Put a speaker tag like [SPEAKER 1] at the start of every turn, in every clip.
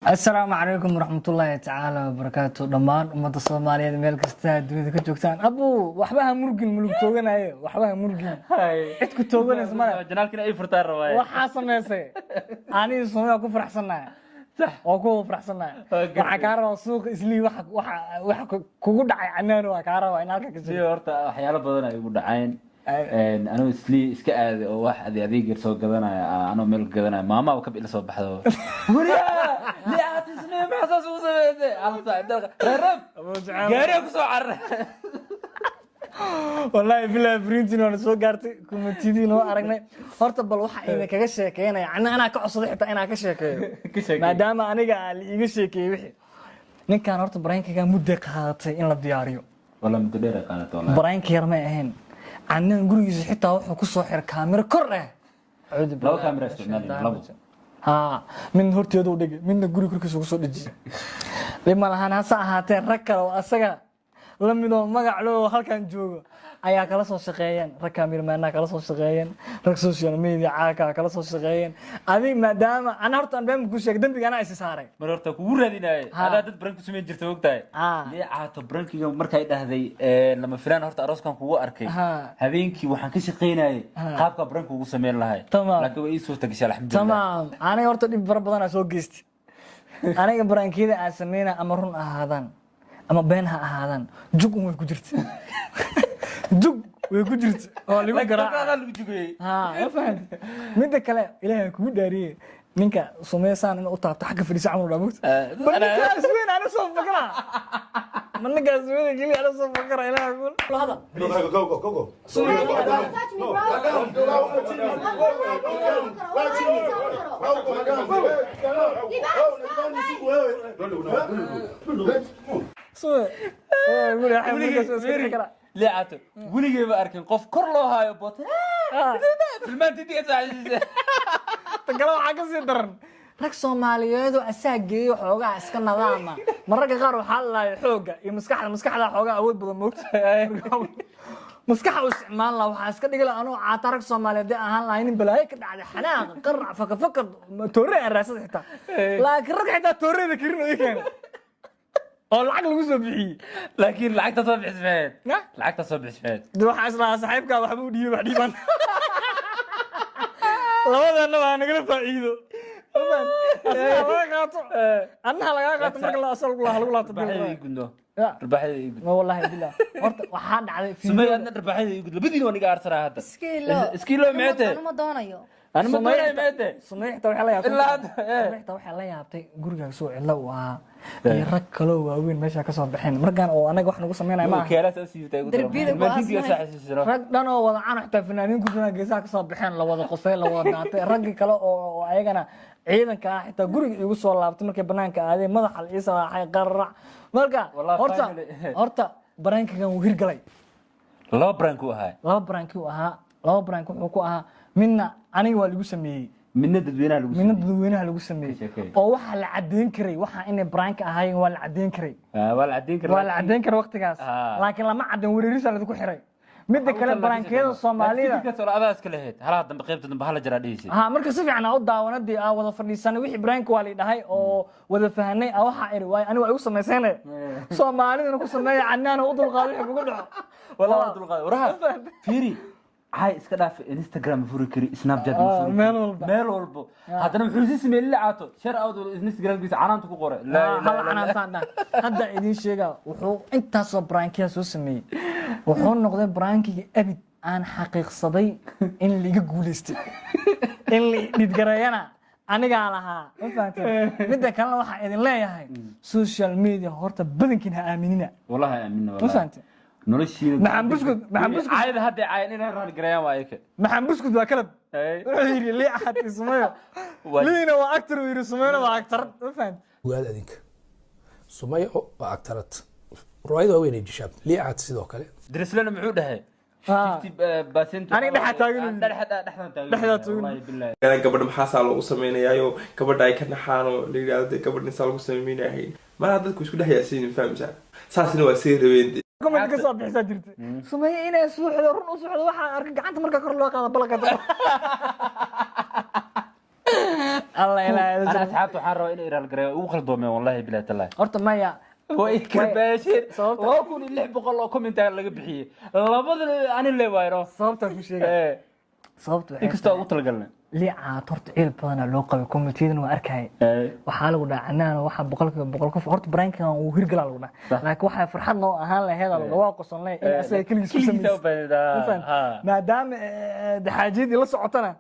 [SPEAKER 1] السلام عليكم ورحمة الله تعالى وبركاته دمان أمة الصومالية ميل كستا دنيا كجوكتان أبو وحبها مرجن ملوك توجنا إيه وحبها مرجن عدك توجنا اسمه
[SPEAKER 2] جنال كنا أي فرتار رواية
[SPEAKER 1] وحاسن ناسي أنا اسمه أكو فرح سنة
[SPEAKER 2] صح
[SPEAKER 1] أكو فرح سنة وحكارة السوق إسلي وح كوجود عنانو وحكارة وإنك
[SPEAKER 2] سي
[SPEAKER 1] كذي
[SPEAKER 2] horta waxyaalo badan ay ugu dhaceen anuu isli iska aaday oo wax adeeg soo gadanaya anoo meel gadanaya maama ka bil soo baxdo wariya li aad isnaa ma xasaas u sameeyay alta rarab gaari ku soo carar
[SPEAKER 1] والله بلا برينتين وانا سو غارتي كومنتيدين oo aragnay horta bal waxa ay kaga sheekeynay ana ka cusubay xitaa inaan ka sheekeeyo maadaama aniga aan iga sheekeeyay wixii ninkan horta brainkiga muddo qaadatay in la diyaariyo
[SPEAKER 2] wala muddo dheer qaadatay wallahi
[SPEAKER 1] brainki yar ma ahayn annan gurigiisa xitaa wuxuu ku soo xir kaamiro kor ah
[SPEAKER 2] laba kaamiro isticmaalay labo
[SPEAKER 1] ha min horteedu dhigay midna guriga korkiisa ku soo dhijiyay lima lahan hasa ahaatee rag kale oo asaga lamido magac loo halkan joogo ayaa kala soo shaqeeyeen rag kaamiramanna kala soo shaqeeyeen rag social media caaka kala soo shaqeeyeen adiga maadaama ana horta aan baan ku sheegay dambiga ana is saaray
[SPEAKER 2] mar horta kugu raadinay hada dad brank sameyn jirta ogtahay li aato brankiga markay dhahday lama filaan horta arooskan kugu arkay habeenkii waxaan ka shaqeynayay qaabka brank ugu sameyn lahay laakiin way soo tagishay alxamdulillah
[SPEAKER 1] tamam ana horta dib badan soo geystay aniga brankida aan sameeyna ama run ahaadan ama been ha ahaadan jug way ku jirtay jug way ku jirtay oo lagu garaaca
[SPEAKER 2] lagu jugay
[SPEAKER 1] ha afaan midda kale ilaahay kugu dhaariyay ninka Soomaalisan inuu taabto xagga fadhiisa camal dhaabut ana isweyn ana soo fakra man gaas weyn gili ana soo fakra ilaahay ku hada
[SPEAKER 3] go
[SPEAKER 2] لعته وليجي بأركن قف كله هاي بطل فيلمان تدي أساعد
[SPEAKER 1] تقرأ حاجة زيدرن رك Soomaaliyeed oo asaageeyo xoogaa iska nadaama mararka qaar waxa la xooga iyo maskaxda xoogaa awood badan moogtahay maskaxda u isticmaal la waxa iska dhigay anoo caata rag Soomaaliyeed ahaan lahayn balaayo ka dhacday xanaaq qarrac fakar toore raasad xitaa laakiin rag xitaa tooreeda kirin oo keen oo lacag lagu soo bixiyay
[SPEAKER 2] laakiin lacagta soo bixismeed lacagta soo bixismeed
[SPEAKER 1] waxa isla saaxiibka waxba u dhiibay wax dhiiban labadana waa naga faa'iido أنا هلا قاعد مرة لا أصل والله لا
[SPEAKER 2] تبغى يقولوا ربحي يقول
[SPEAKER 1] والله بالله أرت وحد على
[SPEAKER 2] سمية أنا ربحي يقول بدي نوني قاعد صراحة هذا سكيلو ميته
[SPEAKER 4] أنا ما دونيو
[SPEAKER 2] أنا ما دوني ميته
[SPEAKER 1] سمية توحي الله يعطي سمية توحي الله يعطي قرقة سوء الله وها يركلوا وين ماشي كسر بحين مرجان أو أنا واحد نقول سمينا ما
[SPEAKER 2] كيرات أسيس تقول ما تيجي ساعة
[SPEAKER 1] رجعنا وضعنا حتى فنانين كلنا جزاك كسر بحين لو وضع قصير لو وضع رجع كلا أو أيجنا ciidanka xitaa guriga igu soo laabtay markay banaanka aaday madaxa la isa waxay qarrac marka horta brankigan uu hirgalay
[SPEAKER 2] laba brank uu
[SPEAKER 1] wuxuu ku ahaa midna aniga waa lagu sameeyay
[SPEAKER 2] midna dadweynaha
[SPEAKER 1] lagu sameeyay oo waxa la cadeyn karay waxa inay brank ahaayeen waa la cadeyn karay waqtigaas laakiin lama cadeyn weerarisa la ku xiray midda kale barankiyada Soomaalida
[SPEAKER 2] ka soo aadaas kale heed hala dambe qaybta dambe hala jira dhiisay
[SPEAKER 1] marka si fiican u daawanadii wada fadhiisanay wixii brank waa la dhahay oo wada fahanay waxa ay waay anigu ay u sameeyeen Soomaalida ku sameeyay annana u dulqaad wixii ugu dhaco
[SPEAKER 2] wala dulqaad waraha fiiri hay iska dhaaf Instagram furi kari Snapchat meel walba hadana wuxuu si sameeyay lacaato shar awd Instagram giisa canaanta ku qoray
[SPEAKER 1] la canaanta hadda idin sheega wuxuu intaas oo brankiya soo sameeyay wuxuu noqday brankiga abid aan xaqiiqsaday in liga guuleystay in lidgarayana aniga lahaa ma fahanteen midda kale waxa idin leeyahay social media horta badankiin ha aaminina
[SPEAKER 2] wallahi aaminna
[SPEAKER 1] ma fahanteen
[SPEAKER 2] noloshiina
[SPEAKER 1] maxaan buskud
[SPEAKER 2] caayada hadda caayan inay raad garayaan waa ayka
[SPEAKER 1] maxaan buskud waa kala wuxuu yiri li ahad ismayo liina waa actor yiri sumayna waa actor ma fahanteen
[SPEAKER 3] waad adinka sumayo waa actorad روايد وين يجي شاب ليه عاد سيدو كله
[SPEAKER 2] درس لنا معود هاي 50%
[SPEAKER 1] أنا دحى تاجن
[SPEAKER 2] دحى والله بالله
[SPEAKER 5] أنا قبل ما حصل على أسمينا يايو قبل داي كنا حانو اللي قاعد قبل نسال أسمينا هاي ما هذا كويس كده ياسين فاهم جا ساسين وسير وين
[SPEAKER 1] كم أنت كسب حساب جرت سمي إنا سوح رن سوح واحد أرجع أنت مركا كرلوا قاعد بلقة الله إله إلا
[SPEAKER 2] انا
[SPEAKER 1] الله
[SPEAKER 2] asxaabta waxaan rabaa inay iraal gareeyo ugu qaldoomeen wallahi bilaa tallaah
[SPEAKER 1] horta maya
[SPEAKER 2] way karbaasheen
[SPEAKER 1] sababta-
[SPEAKER 2] 2600 oo comment laga bixiyay labadana ani leewayro
[SPEAKER 1] sababtaan ku sheegay sababta waxay
[SPEAKER 2] inkastoo ugu talagalnay
[SPEAKER 1] liicaad horta ciil badanaa loo qabay committeedan waa arkayay waxaa lagu dhaca canaana waxa boqolkiiba qof horta brainkan uu hirgalaa lagu dhaca laakiin waxaa farxad noo ahaan lahayd waa qosolnay in asaga keligiis ku sameeyay maadaama xaajidii la socotana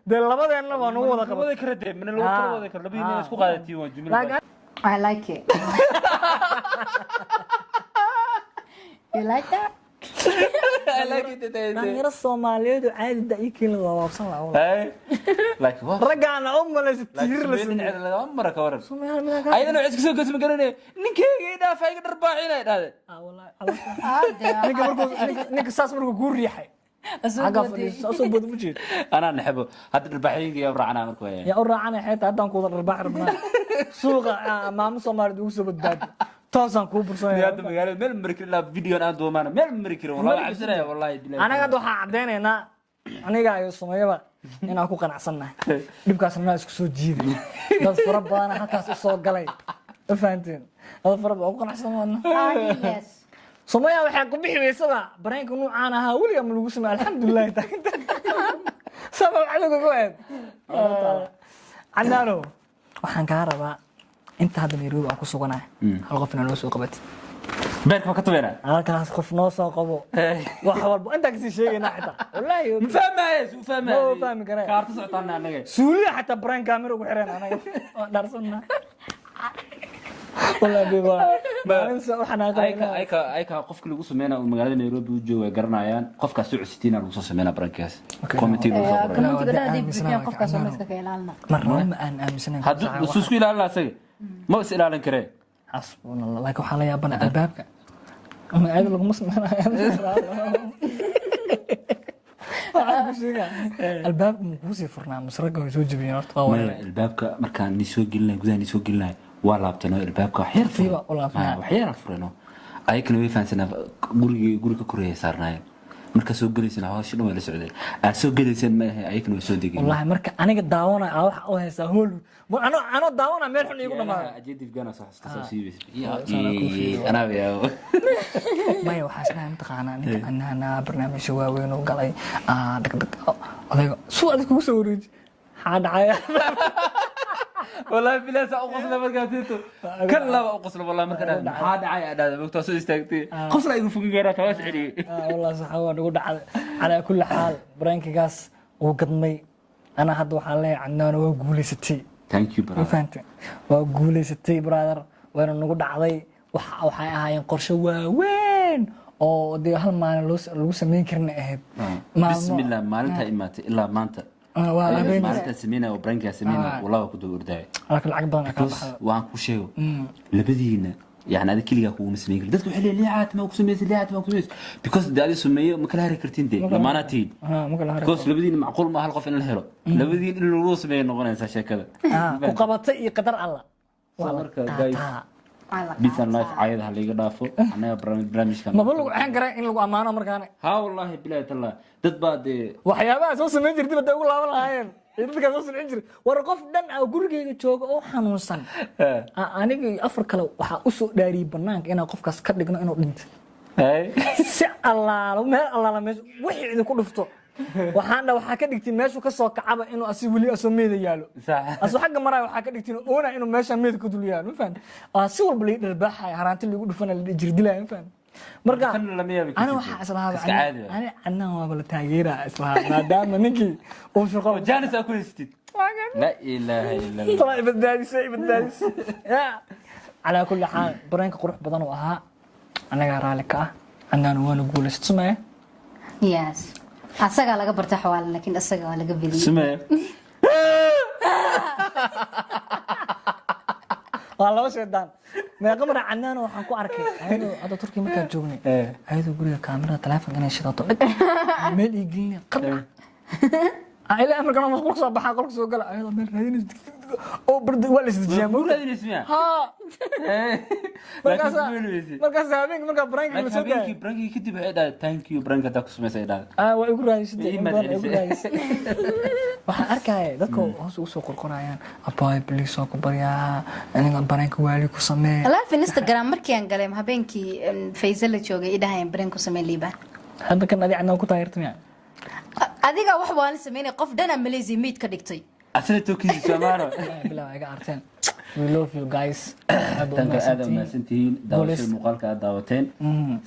[SPEAKER 1] dee labadeenna waa nagu wada qabay
[SPEAKER 2] wada kala dee min loo kala wada kala labadiina isku qaadatiin waa jumla
[SPEAKER 4] I like it. You like that?
[SPEAKER 1] dhalinyaro Soomaaliyeed oo caadi da'iikii la waabsan lahaa
[SPEAKER 2] like what
[SPEAKER 1] ragaana u malaysa tiir la
[SPEAKER 2] sameeyay laga mara ka waran
[SPEAKER 1] Soomaaliyeed midaan
[SPEAKER 2] ayadana wax isku gasma garanay ninkeyga dhaafay ga dharbaaxinay dhahday
[SPEAKER 1] wallahi ninka saas markuu ku riixay aga fadhiiso soo bood mujeed
[SPEAKER 2] ana naxbo hadda dharbaaxinga yaa raacana markuu yahay
[SPEAKER 1] yaa u raacana xeeta haddaan ku dharbaax rabnaa suuqa maamo Soomaaliyeed ugu soo badbaadi toosan ku bursanay
[SPEAKER 2] hadda magaalada meel markii la video aan doomaana meel markii wallahi cabsanaya wallahi bilaa
[SPEAKER 1] anaga hadda waxaan cadeynaynaa aniga iyo Soomaaliya inaan ku qanacsanahay dhibkaasna isku soo jiiday dad fara badan halkaas u soo galay fahanteen dad fara badan ku qanacsanaana
[SPEAKER 4] Yes.
[SPEAKER 1] Soomaaliya waxay ku bixiyaysaa bareenka nuucaan ahaa waliga ma lagu sameeyay alxamdulillah sabab adiga ku eed canaano waxaan ka rabaa inta hadda Nairobi aan ku suganahay hal qof inaan loo soo qabatay
[SPEAKER 2] beerka ka tabeena
[SPEAKER 1] halkaas qof noo soo qabo wax walba inta kasi sheegayna xitaa wallahi
[SPEAKER 2] ma fahmayo
[SPEAKER 1] ma fahmi karay
[SPEAKER 2] kaarta socotaan anaga
[SPEAKER 1] suuliya xataa brand camera ugu xireen anaga dharsana wallahi biba baarin soo xanaaqay
[SPEAKER 2] ayka qofka lagu sameeyay magaalada Nairobi uu joogo garanayaan qofkaas u cusitiina lagu soo sameeyay brankaas committee lagu soo qoray
[SPEAKER 4] Community gadaadii bixiyaan qofkaas oo iska ilaalina.
[SPEAKER 1] marna ma aan aaminsanayn
[SPEAKER 2] hadda isku ilaalina asaga ma is ilaalin karee
[SPEAKER 1] xasbunallah laakiin waxa la yaabana albaabka ama aad lagu masnaanayo albaabka ma ku sii furnaa masraga way soo jabiyeen horta waa
[SPEAKER 2] wala albaabka markaan ni soo gelinay gudaha ni soo gelinay waa laabtano albaabka wax yar
[SPEAKER 1] fiiba u laabtay
[SPEAKER 2] wax yar furano ayakana way fahansanaa guriga koreey saarnaayeen marka soo galeysana hawsha dhan way la socdeen aan soo galeysan ma ahay ayakana way soo degeen
[SPEAKER 1] wallahi marka aniga daawana wax u haysaa hool ano daawana meel xun iigu dhamaado
[SPEAKER 2] ajeedif gana soo xasta siibis ana yaa
[SPEAKER 1] maya waxaa isdhahay mataqaanaa ninka annaana barnaamijka waaweyn oo galay dhagdhag odayga suu adig kugu soo wareeji maxaa dhacaya
[SPEAKER 2] والله بلا سأقص له مركز تيتو كلا أقص له والله مركز هذا عاي هذا مكتوب استاكتي قص له يقول فوق غيره كواس عري
[SPEAKER 1] والله صح هو نقول على كل حال برانك جاس وقدمي أنا هاد وحالي عنا أنا وقولي ستي
[SPEAKER 2] ثانك يو برادر
[SPEAKER 1] فهمت وقولي ستي برادر وأنا نقول علي وحي هاي قرشة وين أو دي هالما لو سمين كرنا أهب
[SPEAKER 2] بسم الله ما أنت إمات إلا ما أنت ما أنت سمينا وبرانك سمينا والله كده ورداي
[SPEAKER 1] لكن العقبة أنا كان
[SPEAKER 2] وأنا كوشيو لبدينا يعني هذا كل يكون مسميك دتك حلي ليعات ما كسميت ليعات ما كسميت because ده سميه مكلها ريكرتين دي لما أنا تيد because لبدينا معقول ما هالقف إن الهرو لبدينا إنه الروس ما ينقون إنسان شيء كذا
[SPEAKER 1] وقبضتي قدر الله
[SPEAKER 2] بيت اللايف عايد هاللي قدافو أنا برامج كمان
[SPEAKER 1] ما بقول عن قرأ إن لو أمانة مركانة
[SPEAKER 2] ها والله بلا الله دت بعد
[SPEAKER 1] waxyaabaha soo sameyn jirtay bada ugu laaban lahaayeen dadka soo sameyn jiray war qof dhan oo gurigeyga jooga oo xanuunsan aniga afar kale waxa u soo dhaariyay banaanka inaan qofkaas ka dhigno inuu dhinto si allaalo meel allaala meesha wixii idin ku dhufto waxaa ka dhigtiin meeshu ka soo kacaba inuu asi wali asoo meeda yaalo aso xagga maray waxaa ka dhigtiin oona inuu meesha meeda ku dul yaalo ma fahmi si walba la dharbaaxay haraanti lagu dhufana la jirdilay ma fahmi marka ana waxa islahaa ana anna waa la taageeraa islahaa maadaama ninkii uu shaqo
[SPEAKER 2] jaanis ku haystid la ilaaha illa allah
[SPEAKER 1] طلع بداديس يا على كل حال برينك قروح بدن وها انا رالك انا وانا نقول اسمع
[SPEAKER 4] Yes. Asaga laga bartay xawaalan laakiin asaga waa laga biliyay.
[SPEAKER 2] سمع
[SPEAKER 1] والله شيطان ما قمر عنان waxaan ku arkay ayado hada turki marka joognay ayado guriga kaamira telefoon inay shidato meel igin qad ayla amarkana masquul soo baxaa qolka soo gala ayado meel raadinaysa oo bardi waa la isdejiyaan
[SPEAKER 2] Waa raadinaysa miyaa?
[SPEAKER 1] ha markaas markaas habeenka markaa branka la soo
[SPEAKER 2] habeenkii
[SPEAKER 1] gaaray
[SPEAKER 2] brankii kadib waxay dhahay thank you branka taa ku samaysay dhahay
[SPEAKER 1] waa igu raadisay
[SPEAKER 2] Ii mahad celisay.
[SPEAKER 1] waxaan arkaya dadka hoos ugu soo qorqorayaan abay please soo ku baryaa aniga branka waali ku samee
[SPEAKER 4] live Instagram markii aan galay habeenkii Faisal la joogay idahayeen brain ku samee liibaan
[SPEAKER 1] hadda kan adiga anoo ku taageertay
[SPEAKER 4] adiga wax waan sameeyay qof dhana Malaysia meet ka dhigtay
[SPEAKER 2] asla tokiisi samaano
[SPEAKER 1] bilaa iga arteen we love you guys
[SPEAKER 2] tanka aad u maasantihiin daawashada muuqaalka aad daawateen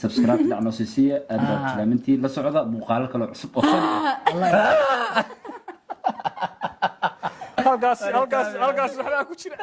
[SPEAKER 2] subscribe dhacno siisiya aad bartilmaamintii la socda muuqaal kale cusub oo fan
[SPEAKER 1] halkaas waxbaa ku jira